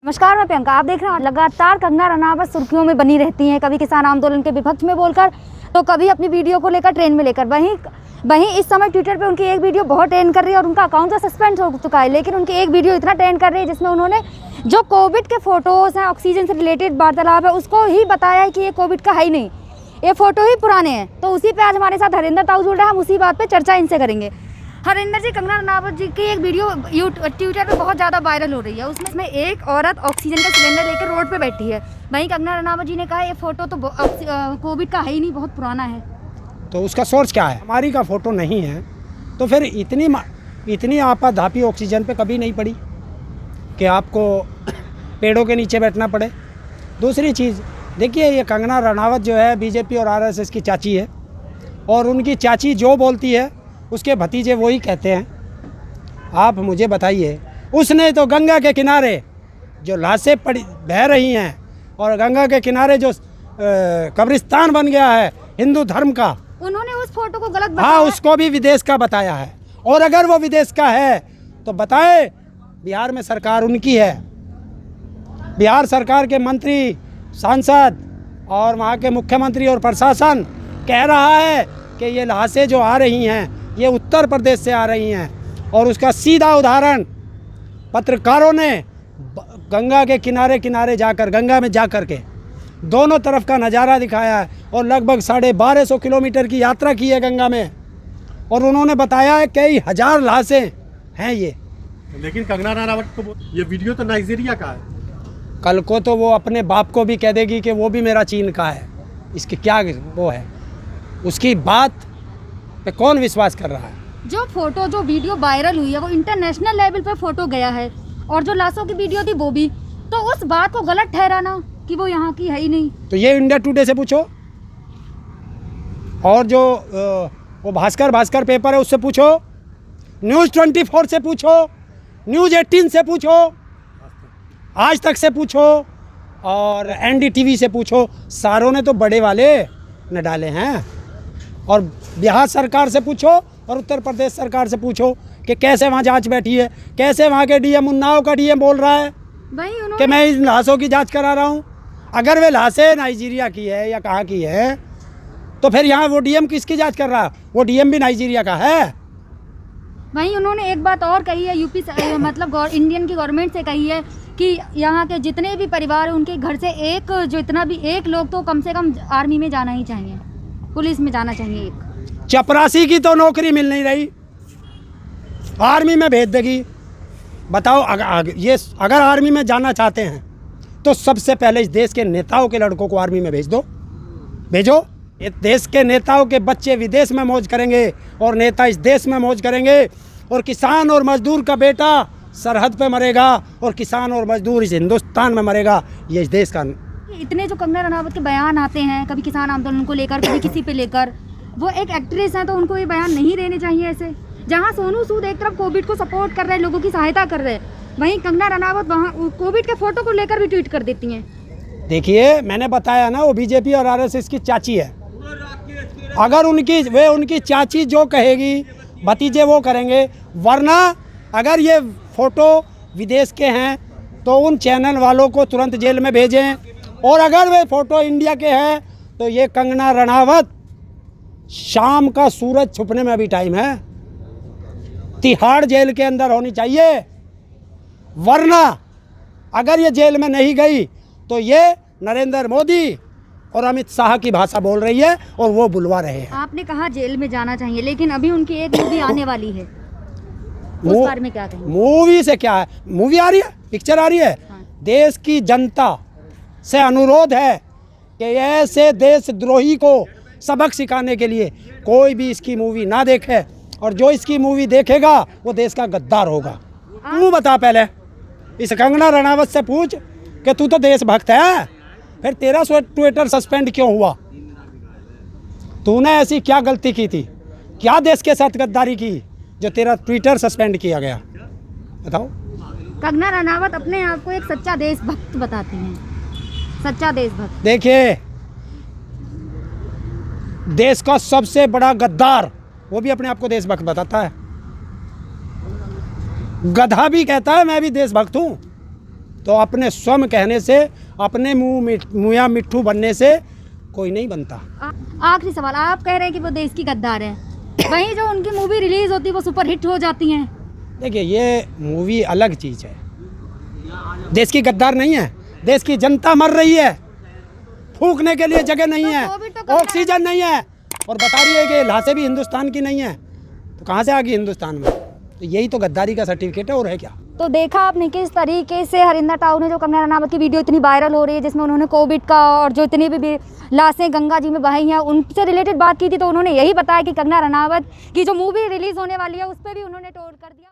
नमस्कार, मैं प्रियंका। आप देख रहे हैं लगातार कंगना रनावत सुर्खियों में बनी रहती हैं, कभी किसान आंदोलन के विपक्ष में बोलकर तो कभी अपनी वीडियो को लेकर ट्रेंड में लेकर। वहीं इस समय ट्विटर पे उनकी एक वीडियो बहुत ट्रेंड कर रही है और उनका अकाउंट तो सस्पेंड हो चुका है, लेकिन उनकी एक वीडियो इतना ट्रेंड कर रही है जिसमें उन्होंने जो कोविड के फोटोज़ हैं, ऑक्सीजन से रिलेटेड वार्तालाप है, उसको ही बताया है कि ये कोविड का है ही नहीं, ये फ़ोटो ही पुराने हैं। तो उसी पर आज हमारे साथ हरिंदर ताऊ जुड़ रहे हैं, हम उसी बात पर चर्चा इनसे करेंगे। हरिंदर जी, कंगना रनावत जी की एक वीडियो ट्विटर पे बहुत ज़्यादा वायरल हो रही है। उसमें एक औरत ऑक्सीजन का सिलेंडर लेकर रोड पे बैठी है। वहीं कंगना रनावत जी ने कहा ये फ़ोटो तो कोविड का है ही नहीं, बहुत पुराना है। तो उसका सोर्स क्या है? हमारी का फ़ोटो नहीं है तो फिर इतनी आपाधापी ऑक्सीजन पे कभी नहीं पड़ी कि आपको पेड़ों के नीचे बैठना पड़े। दूसरी चीज़ देखिए, ये कंगना रनावत जो है बीजेपी और आरएसएस की चाची है, और उनकी चाची जो बोलती है उसके भतीजे वही कहते हैं। आप मुझे बताइए, उसने तो गंगा के किनारे जो लाशें पड़ी बह रही हैं और गंगा के किनारे जो कब्रिस्तान बन गया है हिंदू धर्म का, उन्होंने उस फोटो को गलत बताया। हाँ, उसको भी विदेश का बताया है। और अगर वो विदेश का है तो बताए, बिहार में सरकार उनकी है। बिहार सरकार के मंत्री, सांसद और वहाँ के मुख्यमंत्री और प्रशासन कह रहा है कि ये लाशें जो आ रही हैं ये उत्तर प्रदेश से आ रही हैं। और उसका सीधा उदाहरण पत्रकारों ने गंगा के किनारे जाकर, गंगा में जाकर के दोनों तरफ का नज़ारा दिखाया है। और लगभग 1250 किलोमीटर की यात्रा की है गंगा में, और उन्होंने बताया है कई हजार लाशें हैं ये। लेकिन कंगना रनावत को ये वीडियो तो नाइजीरिया का है। कल को तो वो अपने बाप को भी कह देगी कि वो भी मेरा चीन का है। इसकी क्या वो है? उसकी बात पे कौन विश्वास कर रहा है? जो फोटो, जो वीडियो वायरल हुई है वो इंटरनेशनल लेवल पे फोटो गया है, और जो लाशों की वीडियो थी वो भी। तो उस बात को गलत ठहराना कि वो यहाँ की है ही नहीं, तो ये इंडिया टुडे से पूछो, और जो वो भास्कर पेपर है उससे पूछो, न्यूज़ 24 से पूछो, न्यूज़ 18 से पूछो, आज तक से पूछो, और NDTV से पूछो। सारों ने तो बड़े वाले न डाले हैं। और बिहार सरकार से पूछो और उत्तर प्रदेश सरकार से पूछो कि कैसे वहाँ जांच बैठी है, कैसे वहाँ के डीएम, उन्नाव का डीएम बोल रहा है कि मैं इन लाशों की जांच करा रहा हूँ। अगर वे लाशें नाइजीरिया की है या कहाँ की है तो फिर यहाँ वो डीएम किसकी जांच कर रहा है? वो डीएम भी नाइजीरिया का है। वहीं उन्होंने एक बात और कही है, यूपी मतलब इंडियन की गवर्नमेंट से कही है कि यहाँ के जितने भी परिवार हैं उनके घर से एक लोग तो कम से कम आर्मी में जाना ही चाहिए, पुलिस में जाना चाहिए। एक चपरासी की तो नौकरी मिल नहीं रही, आर्मी में भेज देगी। बताओ, अगर आर्मी में जाना चाहते हैं तो सबसे पहले इस देश के नेताओं के लड़कों को आर्मी में भेजो। ये देश के नेताओं के बच्चे विदेश में मौज करेंगे और नेता इस देश में मौज करेंगे, और किसान और मजदूर का बेटा सरहद पे मरेगा और किसान और मजदूर इस हिंदुस्तान में मरेगा। ये इस देश का। इतने जो कंगना रनावत के बयान आते हैं, कभी किसान आंदोलन को लेकर, कभी किसी पे लेकर, वो एक एक्ट्रेस है तो उनको ये बयान नहीं देने चाहिए ऐसे। जहाँ सोनू सूद एक तरफ कोविड को सपोर्ट कर रहे हैं, लोगों की सहायता कर रहे हैं, वहीं कंगना रनावत वहाँ कोविड के फोटो को लेकर भी ट्वीट कर देती हैं। देखिए, मैंने बताया ना, वो बीजेपी और आरएसएस की चाची है। अगर उनकी चाची जो कहेगी भतीजे वो करेंगे। वरना अगर ये फोटो विदेश के हैं तो उन चैनल वालों को तुरंत जेल में भेजें, और अगर वे फोटो इंडिया के हैं तो ये कंगना रनावत, शाम का सूरज छुपने में अभी टाइम है, तिहाड़ जेल के अंदर होनी चाहिए। वरना अगर ये जेल में नहीं गई तो ये नरेंद्र मोदी और अमित शाह की भाषा बोल रही है और वो बुलवा रहे हैं। आपने कहा जेल में जाना चाहिए, लेकिन अभी उनकी एक मूवी आने वाली है, उस बारे में क्या कहेंगे? मूवी से क्या है? मूवी आ रही है, पिक्चर आ रही है। हाँ। देश की जनता से अनुरोध है कि ऐसे देशद्रोही को सबक सिखाने के लिए कोई भी इसकी मूवी ना देखे, और जो इसकी मूवी देखेगा वो देश का गद्दार होगा। तू बता, पहले इस कंगना रनावत से पूछ कि तू तो देशभक्त है, फिर तेरा ट्विटर सस्पेंड क्यों हुआ? तूने ऐसी क्या गलती की थी, क्या देश के साथ गद्दारी की जो तेरा ट्विटर सस्पेंड किया गया? बताओ। कंगना रनावत अपने आप को एक सच्चा देशभक्त बताती हैं, सच्चा देशभक्त। देखिए, देश का सबसे बड़ा गद्दार वो भी अपने आप को देशभक्त बताता है। गधा भी कहता है मैं भी देशभक्त हूँ। तो अपने स्वयं कहने से, अपने मुँह मिट्ठू बनने से कोई नहीं बनता। आखिरी सवाल, आप कह रहे हैं कि वो देश की गद्दार है, वहीं जो उनकी मूवी रिलीज होती है वो सुपर हिट हो जाती हैं। देखिए ये मूवी अलग चीज़ है, देश की गद्दार नहीं है। देश की जनता मर रही है, फूकने के लिए जगह नहीं है, ऑक्सीजन नहीं है, और बता रही है कि लाशें भी हिंदुस्तान की नहीं है, तो कहाँ से आ गई हिंदुस्तान में? तो यही तो गद्दारी का सर्टिफिकेट है, और है क्या? तो देखा आपने किस तरीके से हरिंदर टाऊ ने जो कंगना रनावत की वीडियो इतनी वायरल हो रही है, जिसमें उन्होंने कोविड का और जो इतनी भी लाशें गंगा जी में बही हैं उनसे रिलेटेड बात की थी, तो उन्होंने यही बताया कि कंगना रनावत की जो मूवी रिलीज होने वाली है उस पर भी उन्होंने टोल कर दिया।